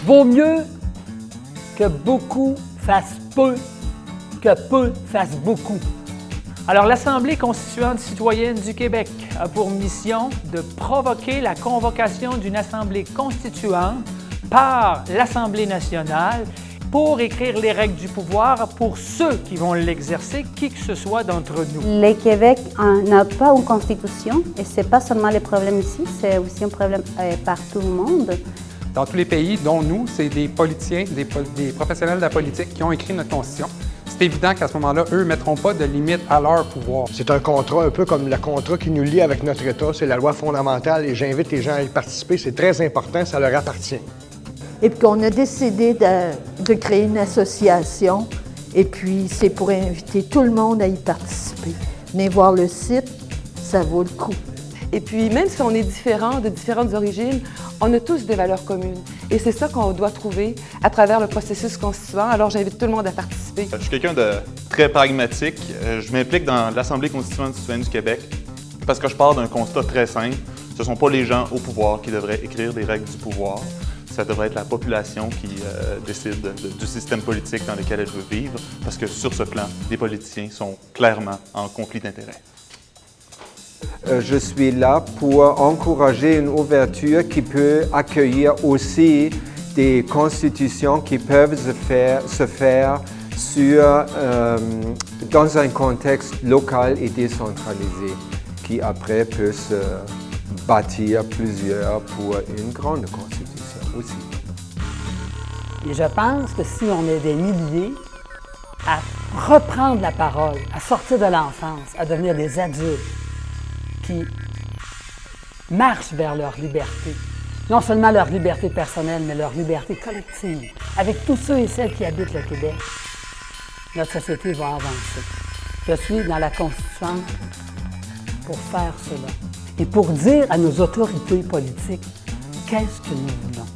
Vaut mieux que beaucoup fassent peu que peu fassent beaucoup. Alors, l'Assemblée constituante citoyenne du Québec a pour mission de provoquer la convocation d'une Assemblée constituante par l'Assemblée nationale pour écrire les règles du pouvoir pour ceux qui vont l'exercer, qui que ce soit d'entre nous. Le Québec n'a pas une constitution et ce n'est pas seulement le problème ici, c'est aussi un problème partout au monde. Dans tous les pays, dont nous, c'est des politiciens, des professionnels de la politique qui ont écrit notre constitution. C'est évident qu'à ce moment-là, eux ne mettront pas de limite à leur pouvoir. C'est un contrat un peu comme le contrat qui nous lie avec notre État. C'est la loi fondamentale et j'invite les gens à y participer. C'est très important, ça leur appartient. Et puis qu'on a décidé de créer une association et puis c'est pour inviter tout le monde à y participer. Venez voir le site, ça vaut le coup. Et puis, même si on est différents, de différentes origines, on a tous des valeurs communes. Et c'est ça qu'on doit trouver à travers le processus constituant. Alors, j'invite tout le monde à participer. Je suis quelqu'un de très pragmatique. Je m'implique dans l'Assemblée constituante citoyenne du Québec parce que je pars d'un constat très simple. Ce ne sont pas les gens au pouvoir qui devraient écrire des règles du pouvoir. Ça devrait être la population qui décide du système politique dans lequel elle veut vivre, parce que sur ce plan, les politiciens sont clairement en conflit d'intérêts. Je suis là pour encourager une ouverture qui peut accueillir aussi des constitutions qui peuvent se faire dans un contexte local et décentralisé, qui après peut se bâtir plusieurs pour une grande constitution aussi. Et je pense que si on est des milliers à reprendre la parole, à sortir de l'enfance, à devenir des adultes, qui marchent vers leur liberté. Non seulement leur liberté personnelle, mais leur liberté collective. Avec tous ceux et celles qui habitent le Québec, notre société va avancer. Je suis dans la Constituante pour faire cela et pour dire à nos autorités politiques qu'est-ce que nous voulons.